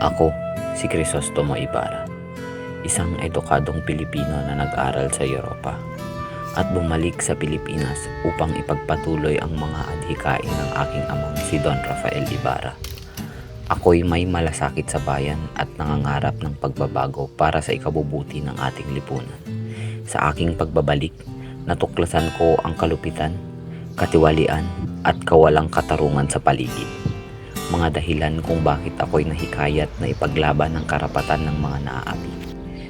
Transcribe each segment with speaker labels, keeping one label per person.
Speaker 1: Ako, si Crisostomo Ibarra, isang edukadong Pilipino na nag-aral sa Europa at bumalik sa Pilipinas upang ipagpatuloy ang mga adhikain ng aking amang si Don Rafael Ibarra. Ako'y may malasakit sa bayan at nangangarap ng pagbabago para sa ikabubuti ng ating lipunan. Sa aking pagbabalik, natuklasan ko ang kalupitan, katiwalian at kawalang katarungan sa paligid. Mga dahilan kung bakit ako'y nahikayat na ipaglaban ang karapatan ng mga naaapi.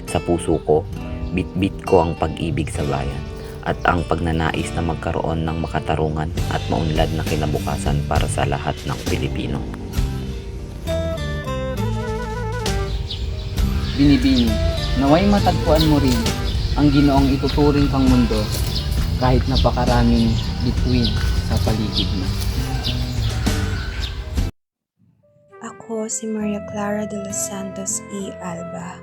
Speaker 1: Sa puso ko, bit-bit ko ang pag-ibig sa bayan at ang pagnanais na magkaroon ng makatarungan at maunlad na kinabukasan para sa lahat ng Pilipino.
Speaker 2: Binibini, naway matagpuan mo rin ang Ginoong ituturing kang mundo kahit napakaraming bituin sa paligid mo.
Speaker 3: Ako si Maria Clara de los Santos E. Alba,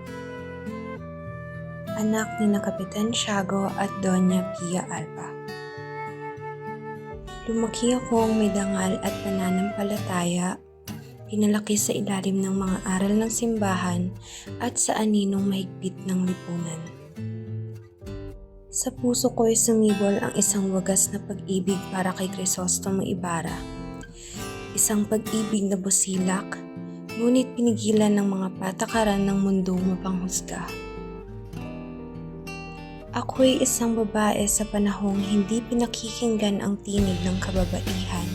Speaker 3: anak ni na Kapitan Tiago at Doña Pia Alba. Lumaki akong may dangal at pananampalataya, pinalaki sa ilalim ng mga aral ng simbahan at sa aninong mahigpit ng lipunan. Sa puso ko'y sumibol ang isang wagas na pag-ibig para kay Crisostomo Ibarra. Isang pag-ibig na busilak, ngunit pinigilan ng mga patakaran ng mundong mapanghusga. Ako'y isang babae sa panahong hindi pinakikinggan ang tinig ng kababaihan.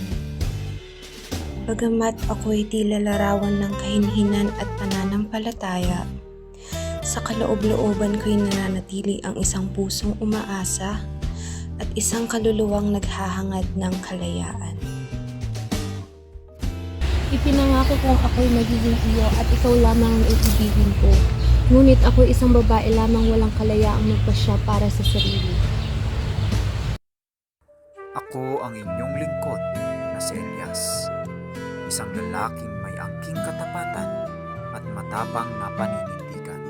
Speaker 3: Bagamat ako'y tila larawan ng kahinhinan at pananampalataya, sa kaloob-looban ko'y nananatili ang isang pusong umaasa at isang kaluluwang naghahangad ng kalayaan.
Speaker 4: Ipinangako kong ako'y magiging iyo at ikaw lamang ang iibigin ko. Ngunit ako'y isang babae lamang walang kalayaang magpasya para sa sarili.
Speaker 5: Ako ang inyong lingkod na si Elias, isang lalaking may angking katapatan at matapang na paninindigan.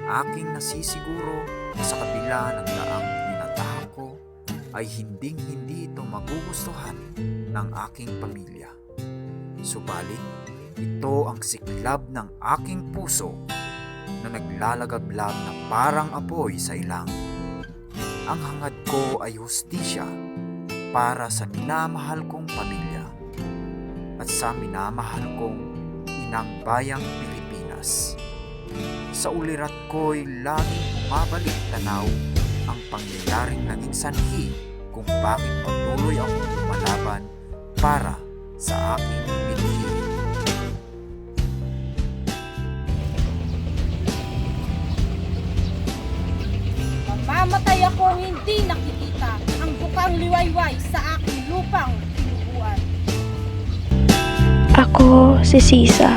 Speaker 5: Aking nasisiguro na sa kabila ng daang tinatahak ko ay hinding-hindi ito magugustuhan ng aking pamilya. Subalit, ito ang siklab ng aking puso na naglalagablab na parang apoy sa ilang. Ang hangad ko ay hustisya para sa minamahal kong pamilya at sa minamahal kong inang bayang Pilipinas. Sa ulirat ko'y laging bumabalik tanaw ang pangyayaring naging sanhi kung bakit patuloy akong lumalaban para sa aking binhi.
Speaker 6: Mamamatay akong hindi nakikita ang bukang liwayway sa aking lupang tinubuan.
Speaker 7: Ako si Sisa.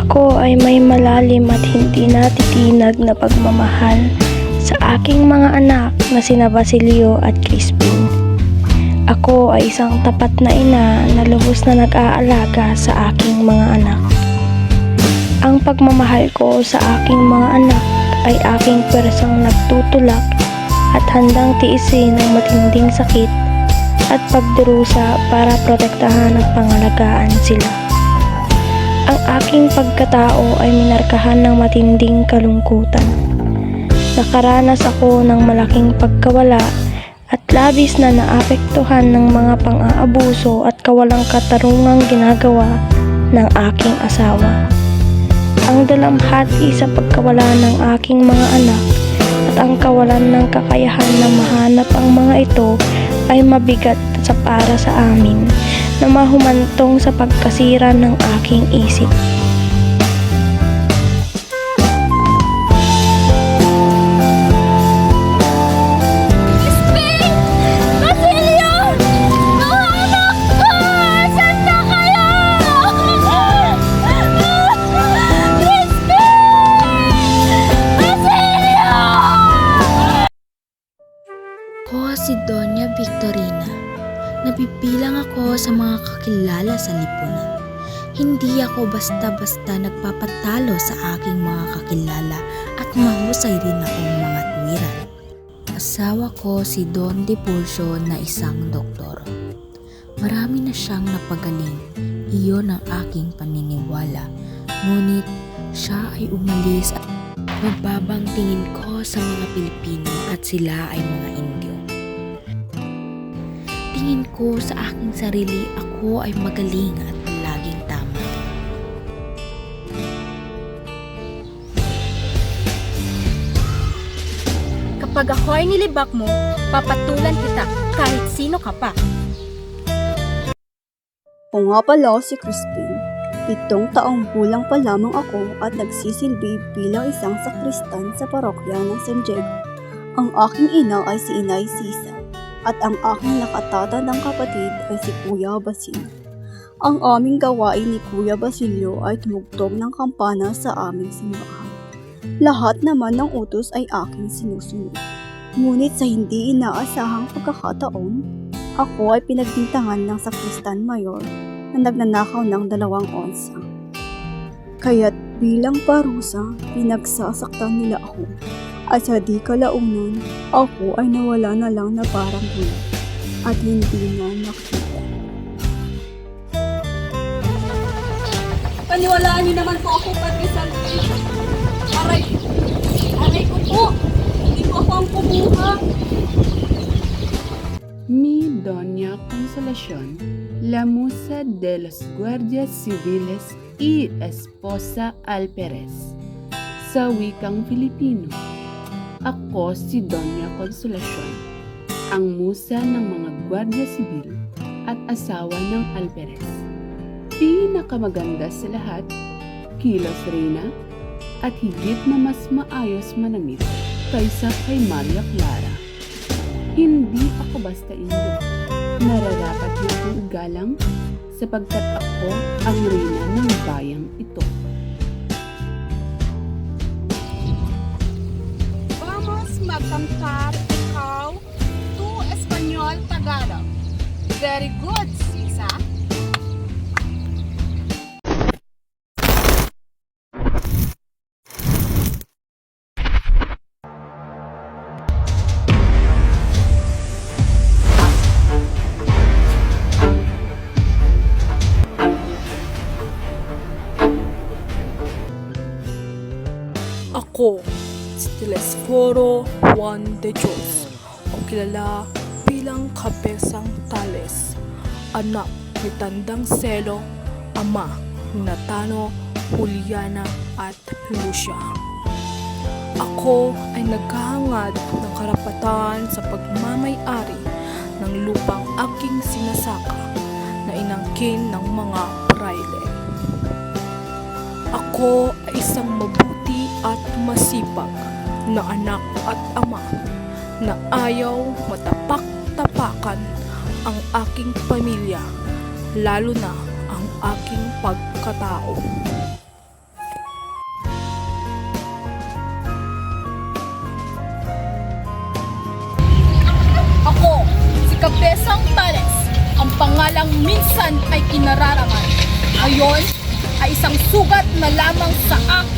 Speaker 7: Ako ay may malalim at hindi natitinag na pagmamahal sa aking mga anak na sina Basilio at Crispin. Ako ay isang tapat na ina na lubos na nag-aalaga sa aking mga anak. Ang pagmamahal ko sa aking mga anak ay aking pwersang nagtutulak at handang tiisin ng matinding sakit at pagdurusa para protektahan at pangalagaan sila. Ang aking pagkatao ay minarkahan ng matinding kalungkutan. Nakaranas ako ng malaking pagkawala at labis na naapektuhan ng mga pang-aabuso at kawalang katarungang ginagawa ng aking asawa. Ang dalamhati sa pagkawala ng aking mga anak at ang kawalan ng kakayahan na mahanap ang mga ito ay mabigat sa para sa amin na mahumantong sa pagkasira ng aking isip.
Speaker 8: Ako si Doña Victorina. Nabibilang ako sa mga kakilala sa lipunan. Hindi ako basta-basta nagpapatalo sa aking mga kakilala at mahusay rin akong mga tuwiran. Asawa ko si Don Depulcio na isang doktor. Marami na siyang napagaling, iyon ang aking paniniwala Ngunit siya ay umalis at magbabang tingin ko sa mga Pilipino at sila ay mga Indio. Tingin ko sa aking sarili, ako ay magaling at laging tama.
Speaker 6: Kapag ako ay nilibak mo, papatulan kita kahit sino ka pa.
Speaker 9: Ako nga pala si Crispin. 7 taong gulang pa lamang ako at nagsisilbi bilang isang sakristan sa parokya ng San Diego. Ang aking ina ay si Inay Sisa at ang aking nakatatandang kapatid ay si Kuya Basilio. Ang aming gawain ni Kuya Basilio ay tumugtog ng kampana sa aming simbahan. Lahat naman ng utos ay aking sinusunod. Ngunit sa hindi inaasahang pagkakataon, ako ay pinagbintangan ng sakristan mayor na nagnanakaw ng 2 onsa. Kaya't bilang parusa, pinagsasaktan nila ako. At sa di kalaunan, ako ay nawala na lang na parang gulat at hindi na nakita.
Speaker 6: Paniwalaan niyo naman po ako, Padre Salvation. Aray ko po! Hindi po ako ang kumuha.
Speaker 10: Mi Doña Consolación, la musa de los guardias civiles y esposa Alperes. Sa wikang Filipino, ako si Doña Consolación, ang musa ng mga gwardiya sibil at asawa ng Alperes. Pinakamaganda sa lahat, kilos reyna, at higit na mas maayos manamit kaysa kay Maria Clara. Hindi ako basta Indio. Nararapat niyo akong igalang sapagkat ako ang reyna ng bayang ito.
Speaker 6: Vamos magkantar ikaw, tu Espanyol Tagalog. Very good, Sisa.
Speaker 11: Ako, si Telesforo Juan de Dios, o kilala bilang Kabesang Tales, anak ni Tandang Selo, ama ni Natano, Juliana at Lucia. Ako ay naghahangad ng karapatan sa pagmamay-ari ng lupang aking sinasaka na inangkin ng mga praile. Ako ay isang mabuti at masipag na anak at ama na ayaw matapak-tapakan ang aking pamilya, lalo na ang aking pagkatao.
Speaker 6: Ako, si Kabesang Tales, ang pangalang minsan ay kinararangan. Ngayon ay isang sugat na lamang sa akin